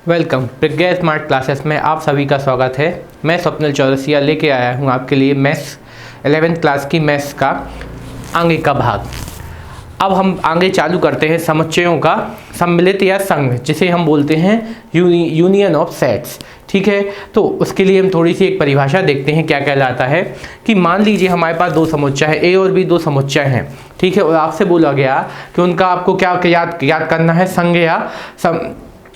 Welcome प्रज्ञा smart classes में आप सभी का स्वागत है। मैं स्वप्निल चौरसिया लेके आया हूँ आपके लिए मैथ्स 11th क्लास की मैथ्स का आगे का भाग। अब हम आगे चालू करते हैं समुच्चयों का सम्मिलित या संघ, जिसे हम बोलते हैं यूनियन ऑफ सेट्स। ठीक है, तो उसके लिए हम थोड़ी सी एक परिभाषा देखते हैं क्या कहलाता है। कि मान लीजिए हमारे पास दो समुच्चय है, ए और बी दो समुच्चय हैं। ठीक है, और आपसे बोला गया कि उनका आपको क्या याद करना है, संघ या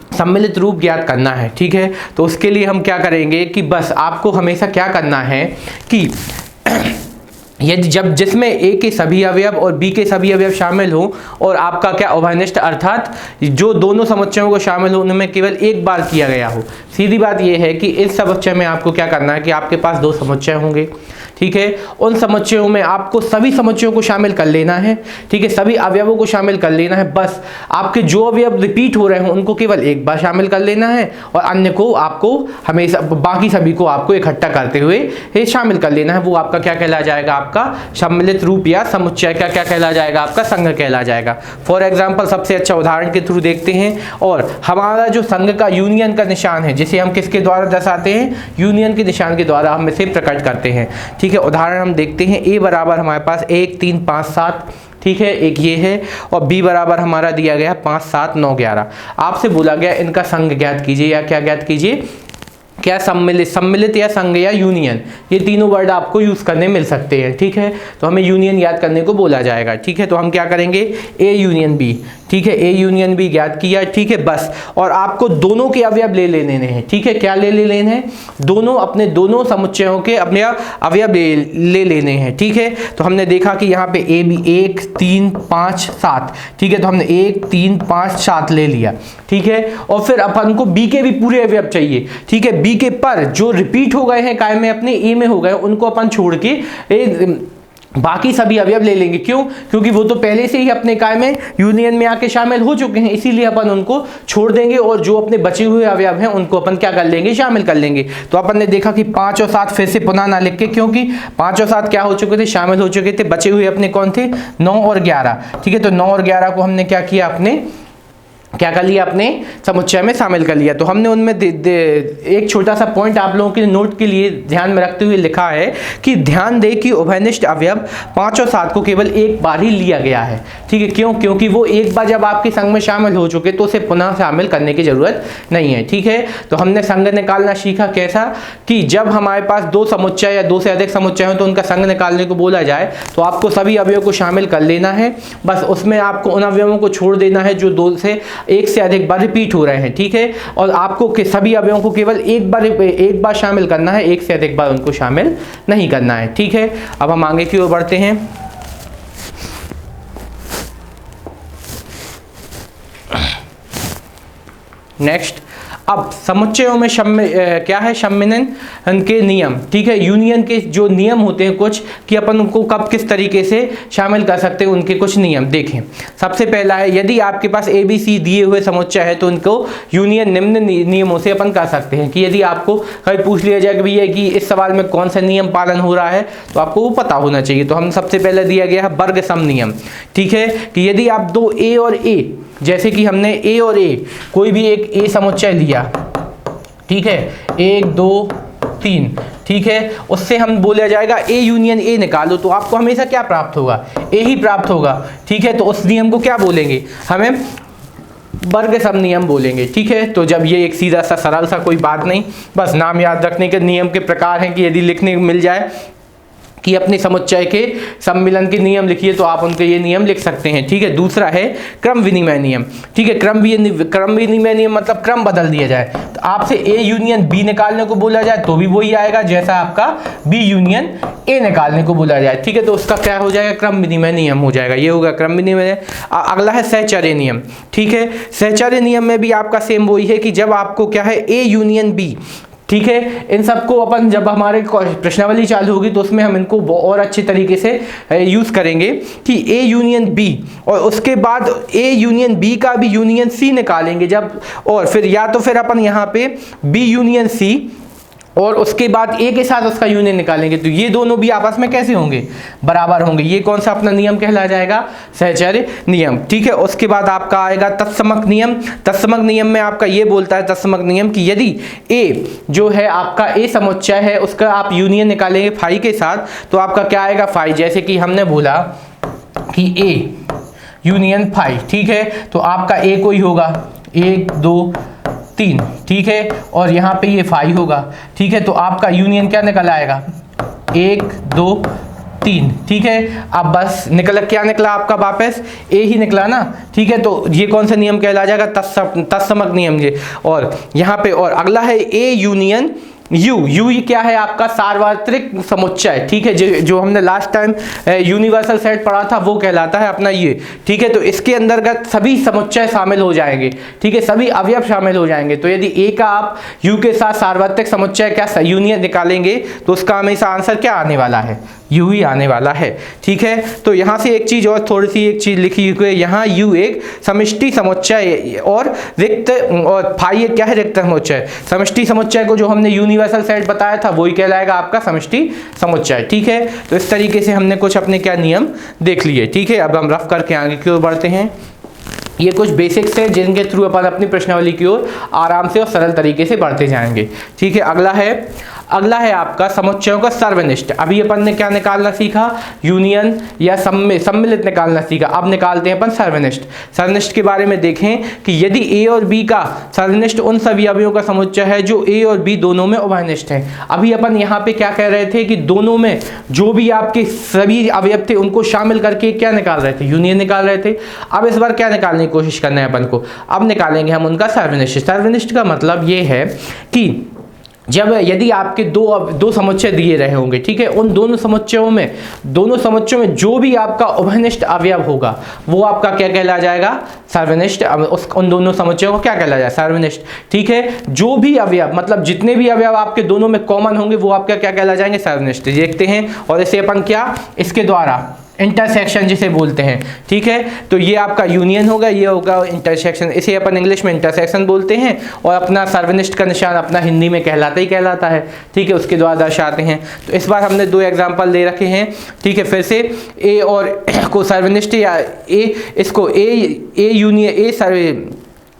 सम्मिलित रूप ज्ञात करना है। ठीक है, तो उसके लिए हम क्या करेंगे कि बस आपको हमेशा क्या करना है कि यदि जब जिसमें ए के सभी अवयव और बी के सभी अवयव शामिल हो और आपका क्या उभयनिष्ठ अर्थात जो दोनों समुच्चयों को शामिल हो उनमें केवल एक बार किया गया हो। सीधी बात यह है कि इस समुच्चय में आपको क्या करना है कि आपके पास दो समुच्चय होंगे। ठीक है, उन समुच्चयों में आपको सभी समुच्चयों को शामिल कर लेना है। ठीक है, सभी अवयवों को शामिल कर लेना है। बस आपके जो अवयव रिपीट हो रहे हैं उनको केवल एक बार शामिल कर लेना है और अन्य को आपको हमेशा बाकी सभी को आपको इकट्ठा करते हुए शामिल कर लेना है। वो आपका क्या कहला जाएगा, आपका सम्मिलित रूप या समुच्चय का क्या कहला जाएगा, आपका संघ कहला जाएगा। फॉर एग्जाम्पल सबसे अच्छा उदाहरण के थ्रू देखते हैं। और हमारा जो संघ का यूनियन का निशान है, जिसे हम किसके द्वारा दर्शाते हैं, यूनियन के निशान के द्वारा हम इसे प्रकट करते हैं। ठीक है, उदाहरण हम देखते हैं। ए बराबर हमारे पास 1 3 5 7। ठीक है, एक ये है। और बी बराबर हमारा दिया गया 5 7 9 11। आपसे बोला गया इनका संघ ज्ञात कीजिए या क्या ज्ञात कीजिए, क्या सम्मिलित या संघ या यूनियन, ये तीनों वर्ड आपको यूज करने मिल सकते हैं। ठीक है, तो हमें यूनियन याद करने को बोला जाएगा। ठीक है, तो हम क्या करेंगे, ए यूनियन बी। ठीक है, ए यूनियन बी ज्ञात किया। ठीक है, बस। और आपको दोनों के अवयव ले लेने हैं। ठीक है, क्या ले लेने हैं, अपने दोनों समुच्चयों के अपने अवयव ले लेने हैं। ठीक है, तो हमने देखा कि यहाँ पे ए बी 1 3 5 7। ठीक है, तो हमने 1 3 5 7 ले लिया। ठीक है, और फिर अपन को बी के भी पूरे अवयव चाहिए। ठीक है, बी के पर जो रिपीट हो गए हैं काय में अपने ए में हो गए, उनको अपन छोड़ के बाकी सभी अवयव ले लेंगे। क्यों? क्योंकि वो तो पहले से ही अपने काय में यूनियन में आके शामिल हो चुके हैं, इसीलिए अपन उनको छोड़ देंगे और जो अपने बचे हुए अवयव हैं उनको अपन क्या कर लेंगे, शामिल कर लेंगे। तो अपन ने देखा कि 5 और 7 फिर से पुनः ना लिख के, क्योंकि 5 और 7 क्या हो चुके थे, शामिल हो चुके थे। बचे हुए अपने कौन थे, 9 और 11। ठीक है, तो 9 और 11 को हमने क्या किया, अपने क्या कर लिया, अपने समुच्चय में शामिल कर लिया। तो हमने उनमें एक छोटा सा पॉइंट आप लोगों के नोट के लिए ध्यान में रखते हुए लिखा है कि ध्यान दे कि उभयनिष्ठ अवयव 5 और 7 को केवल एक बार ही लिया गया है। ठीक है, क्यों? क्योंकि वो एक बार जब आपके संघ में शामिल हो चुके तो उसे पुनः शामिल करने की जरूरत नहीं है। ठीक है, तो हमने संघ निकालना सीखा कैसा, कि जब हमारे पास दो समुच्चय या दो से अधिक समुच्चय हो तो उनका संघ निकालने को बोला जाए तो आपको सभी अवयवों को शामिल कर लेना है। बस उसमें आपको उन अवयवों को छोड़ देना है जो एक से अधिक बार रिपीट हो रहे हैं। ठीक है, और आपको के सभी अवयवों को केवल एक बार शामिल करना है, एक से अधिक बार उनको शामिल नहीं करना है। ठीक है, अब हम आगे की ओर बढ़ते हैं। नेक्स्ट, अब समुच्चयों में क्या है, सम्मिलन के नियम। ठीक है, यूनियन के जो नियम होते हैं कुछ, कि अपन उनको कब किस तरीके से शामिल कर सकते हैं, उनके कुछ नियम देखें। सबसे पहला है, यदि आपके पास ए बी सी दिए हुए समुच्चय है तो उनको यूनियन निम्न नियमों से अपन कर सकते हैं। कि यदि आपको कभी पूछ लिया जाए कि भैया कि इस सवाल में कौन सा नियम पालन हो रहा है, तो आपको वो पता होना चाहिए। तो हम सबसे पहले दिया गया है वर्ग सम नियम। ठीक है, कि यदि आप दो ए और ए, जैसे कि हमने ए और ए कोई भी एक ए समुच्चय लिया, ठीक है, 1 2 3, ठीक है, उससे हम बोला जाएगा ए यूनियन ए निकालो, तो आपको हमेशा क्या प्राप्त होगा, ए ही प्राप्त होगा। ठीक है, तो उस नियम को क्या बोलेंगे, हमें वर्ग सम नियम बोलेंगे। ठीक है, तो जब ये एक सीधा सा सरल सा कोई बात नहीं, बस नाम याद रखने के नियम के प्रकार हैं कि यदि लिखने मिल जाए कि अपने समुच्चय के सम्मिलन के नियम लिखिए तो आप उनके ये नियम लिख सकते हैं। ठीक है, दूसरा है क्रम विनिमय नियम। ठीक है, क्रम विनिमय नियम मतलब क्रम बदल दिया जाए। तो आपसे ए यूनियन बी निकालने को बोला जाए तो भी वही आएगा जैसा आपका बी यूनियन ए निकालने को बोला जाए। ठीक है, तो उसका क्या हो जाएगा, क्रम विनिमय नियम हो जाएगा। ये होगा क्रम विनिमय। अगला है सहचर्य नियम। ठीक है, सहचर्य नियम में भी आपका सेम वही है कि जब आपको क्या है, ए यूनियन बी, ठीक है, इन सबको अपन जब हमारे प्रश्नावली चालू होगी तो उसमें हम इनको और अच्छे तरीके से यूज करेंगे कि ए यूनियन बी, और उसके बाद ए यूनियन बी का भी यूनियन सी निकालेंगे जब, और फिर या तो फिर अपन यहाँ पे बी यूनियन सी और उसके बाद ए के साथ उसका यूनियन निकालेंगे, तो ये दोनों भी आपस में कैसे होंगे, बराबर होंगे। ये कौन सा अपना नियम कहला जाएगा, सहचर्य नियम। ठीक है, उसके बाद आपका आएगा तत्समक नियम। तत्समक नियम में आपका ये बोलता है तत्समक नियम कि यदि ए जो है आपका ए समुच्चय है उसका आप यूनियन निकालेंगे फाई के साथ, तो आपका क्या आएगा, फाई। जैसे कि हमने बोला कि ए यूनियन फाई, ठीक है, तो आपका ए कोई होगा 1 2 3, ठीक है, और यहाँ पे ये फाई होगा, ठीक है, तो आपका यूनियन क्या निकल आएगा, 1 2 3, ठीक है। अब बस निकला, क्या निकला आपका वापस, ए ही निकला ना, ठीक है, तो ये कौन सा नियम कहला जाएगा, तत्समक नियम। ये और यहाँ पे और अगला है ए यूनियन यू। यू ही क्या है आपका, सार्वत्रिक समुच्चय, ठीक है, जो हमने लास्ट टाइम यूनिवर्सल सेट पढ़ा था वो कहलाता है अपना ये, ठीक है। तो इसके अंतर्गत सभी समुच्चय शामिल हो जाएंगे, ठीक है, सभी अवयव शामिल हो जाएंगे। तो यदि ए का आप यू के साथ सार्वत्रिक समुच्चय क्या यूनियन निकालेंगे तो उसका हमेशा आंसर क्या आने वाला है, यू ही आने वाला है, ठीक है। तो यहाँ से एक चीज़ और थोड़ी सी एक चीज़ लिखी हुई है, यहाँ यू एक समष्टि समुच्चय और रिक्त, और फाई क्या है, रिक्त समुच्चय। समष्टि समुच्चय को जो हमने यूनिवर्सल सेट बताया था वही कहलाएगा आपका समष्टि समुच्चय, ठीक है। तो इस तरीके से हमने कुछ अपने क्या नियम देख लिए, ठीक है। अब हम रफ करके आगे की ओर बढ़ते हैं। ये कुछ बेसिक्स हैं जिनके थ्रू अपन अपनी प्रश्नावली की ओर आराम से और सरल तरीके से बढ़ते जाएंगे, ठीक है। अगला है आपका समुच्चयों का सर्वनिष्ठ। अभी अपन ने क्या निकालना सीखा, यूनियन या सम्मिलित निकालना सीखा। अब निकालते हैं अपन सर्वनिष्ठ। सर्वनिष्ठ के बारे में देखें कि यदि ए और बी का सर्वनिष्ठ उन सभी अवयवों का समुच्चय है जो ए और बी दोनों में उभयनिष्ठ है। अभी अपन यहाँ पे क्या कह रहे थे कि दोनों में जो भी आपके सभी अवयव थे उनको शामिल करके क्या निकाल रहे थे, यूनियन निकाल रहे थे। अब इस बार क्या निकालने की कोशिश करना है अपन को, अब निकालेंगे हम उनका सर्वनिष्ठ। सर्वनिष्ठ का मतलब ये है कि जब यदि आपके दो समुच्चय दिए रहे होंगे, ठीक है, उन दोनों समुच्चयों में जो भी आपका उभयनिष्ठ अवयव होगा वो आपका क्या कहला जाएगा, सर्वनिष्ठ। उन दोनों समुच्चयों को क्या कहला जाए, सर्वनिष्ठ, ठीक है। जो भी अवयव मतलब जितने भी अवयव आपके दोनों में कॉमन होंगे वो आपका क्या कहला जाएंगे, सर्वनिष्ठ। देखते हैं, और इसे अपन क्या इसके द्वारा इंटरसेक्शन जिसे बोलते हैं, ठीक है। तो ये आपका यूनियन होगा, ये होगा इंटरसेक्शन, इसे अपन इंग्लिश में इंटरसेक्शन बोलते हैं। और अपना सर्वनिष्ठ का निशान अपना हिंदी में कहलाता है, ठीक है, उसके द्वारा दर्शाते हैं। तो इस बार हमने 2 एग्जाम्पल दे रखे हैं, ठीक है। फिर से ए और को सर्वनिष्ठ या ए, इसको A union A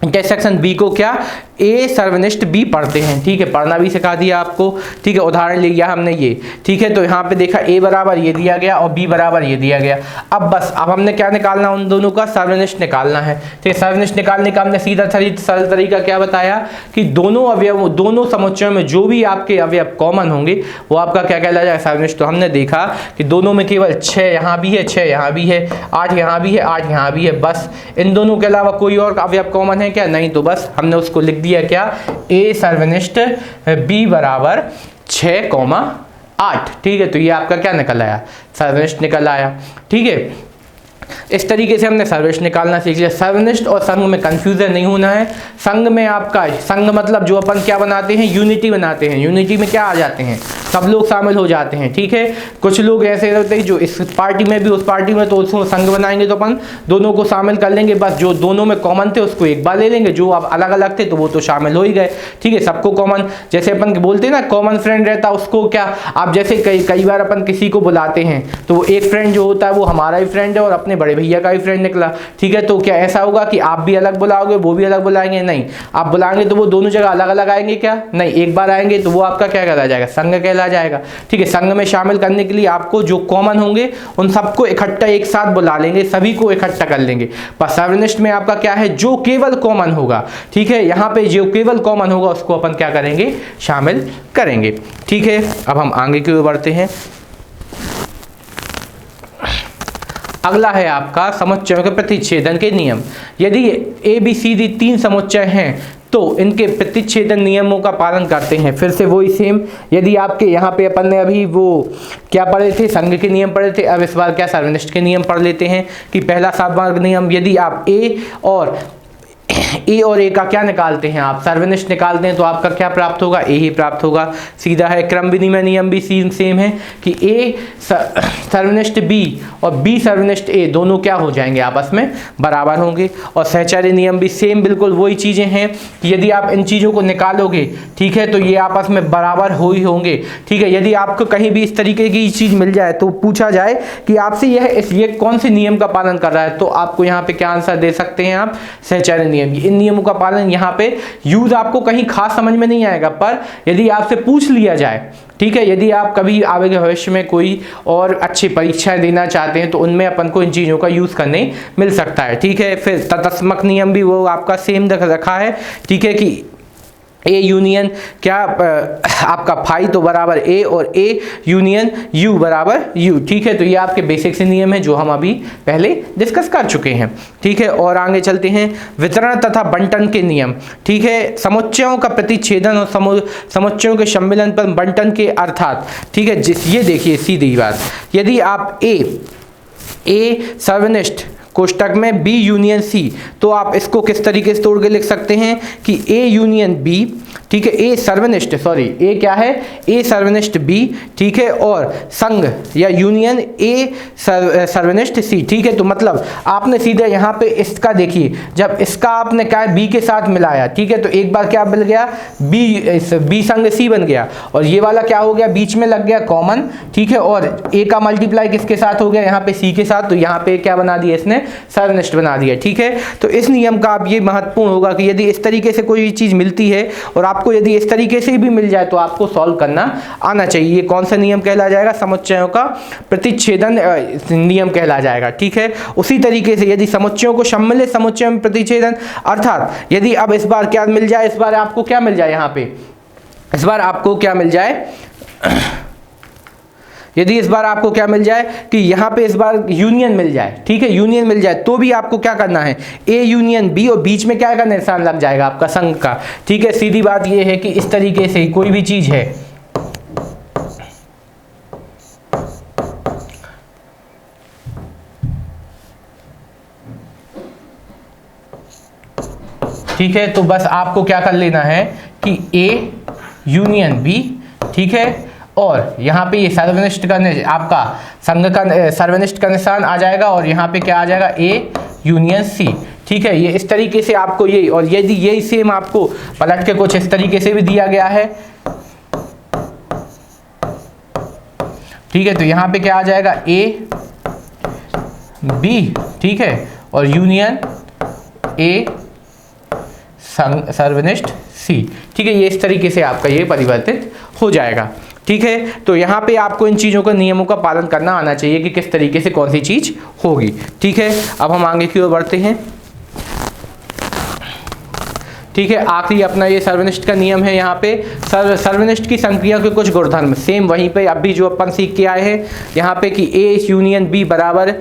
intersection B को क्या ए सर्वनिष्ठ बी पढ़ते हैं, ठीक है, पढ़ना भी सिखा दिया आपको, ठीक है। उदाहरण ले लिया हमने ये, ठीक है। तो यहाँ पे देखा ए बराबर ये दिया गया और बी बराबर ये दिया गया। अब हमने क्या निकालना, उन दोनों का सर्वनिष्ठ निकालना है, ठीक है। सर्वनिष्ठ निकालने का हमने सीधा सरल तरीका क्या बताया कि दोनों समुच्चयों में जो भी आपके अवयव कॉमन होंगे वो आपका क्या कहला जाए, सर्वनिष्ठ। तो हमने देखा कि दोनों में केवल 6 यहाँ भी है, 6 यहाँ भी है, 8 यहाँ भी है, 8 यहाँ भी है, बस इन दोनों के अलावा कोई और अवयव कॉमन है क्या, नहीं। तो बस हमने उसको लिख दिया क्या, ए सर्वनिष्ठ बी बराबर 6,8, ठीक है। तो ये आपका क्या निकल आया, सर्वनिष्ठ निकल आया, ठीक है। इस तरीके से हमने सर्वनिष्ठ निकालना सीख लिया। सर्वनिष्ठ और संघ में कंफ्यूजन नहीं होना है। संघ में आपका संघ मतलब जो अपन क्या बनाते हैं, यूनिटी बनाते हैं। यूनिटी में क्या आ जाते हैं, सब लोग शामिल हो जाते हैं, ठीक है। कुछ लोग ऐसे होते हैं जो इस पार्टी में भी उस पार्टी में, तो उसको संघ बनाएंगे तो अपन दोनों को शामिल कर लेंगे। बस जो दोनों में कॉमन थे उसको एक बार ले लेंगे, जो अब अलग अलग थे तो वो तो शामिल हो ही गए, ठीक है। सबको कॉमन, जैसे अपन बोलते हैं ना कॉमन फ्रेंड रहता, उसको क्या आप जैसे कई बार अपन किसी को बुलाते हैं तो वो एक फ्रेंड जो होता है वो हमारा ही फ्रेंड है और अपने बड़े भैया का भी फ्रेंड निकला, ठीक है। तो क्या ऐसा होगा कि आप भी अलग बुलाओगे वो भी अलग बुलाएंगे, नहीं। आप बुलाएंगे तो वो दोनों जगह अलग अलग आएंगे क्या, नहीं, एक बार आएंगे। तो वो आपका क्या कहला जाएगा, संघ कहला जाएगा, ठीक है। संघ में शामिल करने के लिए आपको जो कॉमन होंगे उन सबको इकट्ठा एक साथ बुला लेंगे, सभी को इकट्ठा कर लेंगे। पर सर्वनिष्ठ में आपका क्या है, जो केवल कॉमन होगा, ठीक है। यहाँ पे जो केवल कॉमन होगा उसको अपन क्या करेंगे, शामिल करेंगे, ठीक है। अब हम आगे की ओर बढ़ते हैं। अगला है आपका समुच्चयों के प्रतिच्छेदन के नियम। यदि ए बी सी डी 3 समुच्चय हैं तो इनके प्रतिच्छेदन नियमों का पालन करते हैं। फिर से वही सेम, यदि आपके यहाँ पे अपन ने अभी वो क्या पढ़े थे, संघ के नियम पढ़े थे, अब इस बार क्या सर्वनिष्ठ के नियम पढ़ लेते हैं। कि पहला सामान्य नियम, यदि आप ए और ए और ए का क्या निकालते हैं आप, सर्वनिष्ठ निकालते हैं, तो आपका क्या प्राप्त होगा, ए ही प्राप्त होगा। सीधा है। क्रम विनिमय नियम भी सेम है कि ए सर्वनिष्ठ बी और बी सर्वनिष्ठ ए दोनों क्या हो जाएंगे, आपस में बराबर होंगे। और सहचर्य नियम भी सेम बिल्कुल वही चीज़ें हैं कि यदि आप इन चीज़ों को निकालोगे, ठीक है, तो ये आपस में बराबर हो ही होंगे। ठीक है, यदि आपको कहीं भी इस तरीके की चीज़ मिल जाए तो पूछा जाए कि आपसे ये कौन से नियम का पालन कर रहा है, तो आपको यहाँ पे क्या आंसर दे सकते हैं आप, सहचर्य नियम। इन नियमों का पालन यहाँ पे यूज आपको कहीं खास समझ में नहीं आएगा, पर यदि आपसे पूछ लिया जाए, ठीक है, यदि आप कभी आगे भविष्य में कोई और अच्छी परीक्षाएं देना चाहते हैं तो उनमें अपन को इन चीज़ों का यूज़ करने मिल सकता है। ठीक है, फिर तत्समक नियम भी वो आपका सेम रखा है। ठीक है कि ए यूनियन क्या आपका फाई तो बराबर ए और ए यूनियन यू बराबर यू। ठीक है, तो ये आपके बेसिक से नियम है जो हम अभी पहले डिस्कस कर चुके हैं। ठीक है, और आगे चलते हैं। वितरण तथा बंटन के नियम। ठीक है, समुच्चयों का प्रतिच्छेदन और समुच्चयों के सम्मिलन पर बंटन के अर्थात, ठीक है, ये देखिए सीधी बात, यदि आप ए सर्वनिष्ठ कोष्टक में बी यूनियन सी, तो आप इसको किस तरीके से तोड़ के लिख सकते हैं कि ए यूनियन बी, ठीक है, ए सर्वनिष्ठ, सॉरी ए क्या है, ए सर्वनिष्ठ बी, ठीक है, और संघ या यूनियन ए सर्वनिष्ठ सी। ठीक है, तो मतलब आपने सीधे यहाँ पे इसका देखिए, जब इसका आपने क्या है बी के साथ मिलाया, ठीक है, तो एक बार क्या मिल गया, बी संघ सी बन गया, और ये वाला क्या हो गया, बीच में लग गया कॉमन। ठीक है, और ए का मल्टीप्लाई किसके साथ हो गया, यहाँ पे सी के साथ, तो यहाँ पे क्या बना दिया इसने, सर्वनिष्ठ बना दिया। ठीक है, तो इस नियम का अब ये महत्वपूर्ण होगा कि यदि इस तरीके से कोई चीज मिलती है और आपको यदि इस तरीके से भी मिल जाए तो आपको सॉल्व करना आना चाहिए। ये कौन सा नियम कहला जाएगा, समुच्चयों का प्रतिच्छेदन नियम कहला जाएगा। ठीक है, उसी तरीके से यदि समुच्चयों को सम्मिलित समुच्चय में प्रतिच्छेदन, अर्थात यदि अब इस बार क्या मिल जाए, इस बार आपको क्या मिल जाए, यहाँ पे इस बार आपको क्या मिल जाए, यदि इस बार आपको क्या मिल जाए कि यहाँ पे इस बार यूनियन मिल जाए, ठीक है, यूनियन मिल जाए, तो भी आपको क्या करना है, ए यूनियन बी, और बीच में क्या का निशान लग जाएगा, आपका संघ का। ठीक है, सीधी बात ये है कि इस तरीके से कोई भी चीज है, ठीक है, तो बस आपको क्या कर लेना है कि ए यूनियन बी, ठीक है, और यहाँ पे ये सर्वनिष्ठ का आपका संघ का सर्वनिष्ठ का निशान आ जाएगा, और यहाँ पे क्या आ जाएगा, ए यूनियन सी। ठीक है, ये इस तरीके से आपको ये, और यदि यही सेम आपको पलट के कुछ इस तरीके से भी दिया गया है, ठीक है, तो यहाँ पे क्या आ जाएगा, ए बी, ठीक है, और यूनियन ए सर्वनिष्ठ सी। ठीक है, ये इस तरीके से आपका ये परिवर्तित हो जाएगा। ठीक है, तो यहाँ पे आपको इन चीज़ों का नियमों का पालन करना आना चाहिए कि किस तरीके से कौन सी चीज़ होगी। ठीक है, अब हम आगे की ओर बढ़ते हैं। ठीक है, आखिरी अपना ये सर्वनिष्ठ का नियम है। यहाँ पे सर्वनिष्ठ की संक्रिया के कुछ गुणधर्म सेम वहीं पे अभी जो अपन सीख के आए हैं यहाँ पे कि ए यूनियन बी बराबर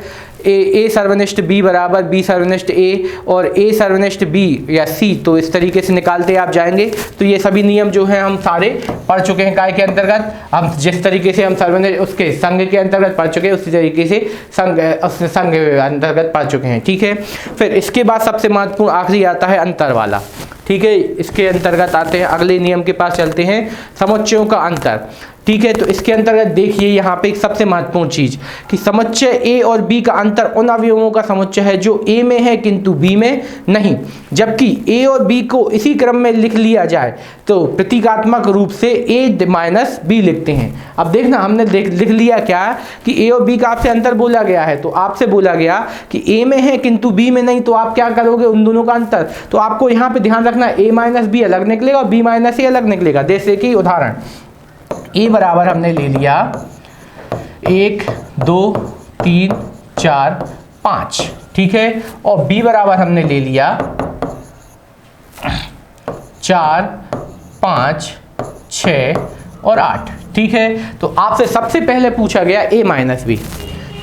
ए सर्वनिष्ठ बी बराबर बी सर्वनिष्ठ ए, और ए सर्वनिष्ठ बी या सी, तो इस तरीके से निकालते आप जाएंगे। तो ये सभी नियम जो हैं हम सारे पढ़ चुके हैं काय के अंतर्गत। हम जिस तरीके से हम सर्वनिष्ठ उसके संघ के अंतर्गत पढ़ चुके हैं उसी तरीके से संघ अंतर्गत पढ़ चुके हैं। ठीक है, फिर इसके बाद सबसे महत्वपूर्ण आखिरी आता है अंतर वाला। ठीक है, इसके अंतर्गत आते हैं, अगले नियम के पास चलते हैं, समुच्चयों का अंतर। ठीक है, तो इसके अंतर्गत देखिए यहाँ पे एक सबसे महत्वपूर्ण चीज कि समुच्चय ए और बी का अंतर उन अवयवों का समुच्चय है जो ए में है किंतु बी में नहीं। जबकि ए और बी को इसी क्रम में लिख लिया जाए तो प्रतीकात्मक रूप से ए माइनस बी लिखते हैं। अब देखना हमने लिख लिया क्या कि ए और बी का आपसे अंतर बोला गया है, तो आपसे बोला गया कि ए में है किंतु बी में नहीं, तो आप क्या करोगे उन दोनों का अंतर। तो आपको यहाँ पे ध्यान रखना ए माइनस बी अलग निकलेगा और बी माइनस ए अलग निकलेगा। जैसे कि उदाहरण ए बराबर हमने ले लिया 1 2 3 4 5, ठीक है, और बी बराबर हमने ले लिया 4 5 6 और 8। ठीक है, तो आपसे सबसे पहले पूछा गया ए माइनस बी।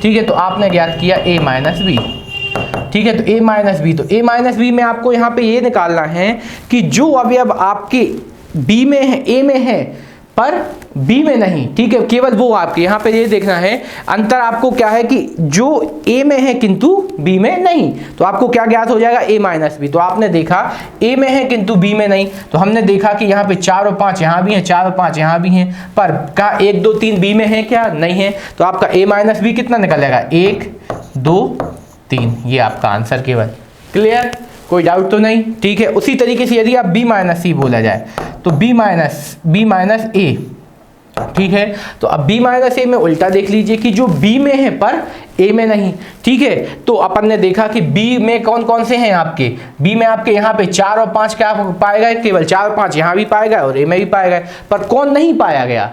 ठीक है, तो आपने ज्ञात किया ए माइनस बी। ठीक है, तो ए माइनस बी, तो ए माइनस बी में आपको यहाँ पे ये निकालना है कि जो अवयव आपके बी में है, ए में है, पर बी में नहीं, ठीक है, केवल वो आपके यहाँ पे ये देखना है अंतर आपको क्या है कि जो ए में है किंतु बी में नहीं, तो आपको क्या ज्ञात हो जाएगा ए माइनस बी। तो आपने देखा ए में है किंतु बी में नहीं, तो हमने देखा कि यहाँ पे 4 और 5 यहाँ भी हैं, 4 और 5 यहाँ भी हैं, पर क्या 1 2 3 बी में है क्या, नहीं है, तो आपका ए माइनस बी कितना निकल जाएगा 1 2 3, ये आपका आंसर केवल। क्लियर, कोई डाउट तो नहीं, ठीक है। उसी तरीके से यदि आप बी माइनस सी बोला जाए तो बी माइनस ए, ठीक है, तो अब बी माइनस ए में उल्टा देख लीजिए कि जो बी में है पर ए में नहीं, ठीक है। तो अपन ने देखा कि बी में कौन कौन से हैं आपके, बी में आपके यहाँ पे 4 और 5 क्या पाएगा, केवल 4 और 5 यहाँ भी पाएगा और ए में भी पाएगा, पर कौन नहीं पाया गया,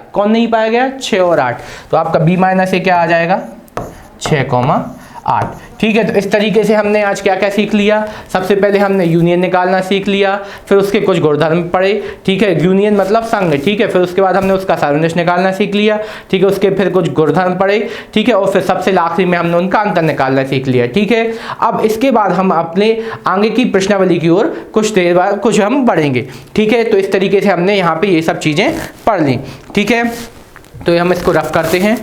6 और 8, तो आपका बी माइनस ए क्या आ जाएगा 6,8, ठीक है। तो इस तरीके से हमने आज क्या क्या सीख लिया, सबसे पहले हमने यूनियन निकालना सीख लिया, फिर उसके कुछ गुणधर्म पढ़े, ठीक है, यूनियन मतलब संघ, ठीक है, फिर उसके बाद हमने उसका सादृश्य निकालना सीख लिया, ठीक है, उसके फिर कुछ गुणधर्म पढ़े, ठीक है, और फिर सबसे आखिरी में हमने उनका अंतर निकालना सीख लिया, ठीक है। अब इसके बाद हम अपने आगे की प्रश्नावली की ओर कुछ देर बाद कुछ हम बढ़ेंगे, ठीक है। तो इस तरीके से हमने यहाँ पे ये सब चीज़ें पढ़ ली, ठीक है। तो हम इसको रफ करते हैं।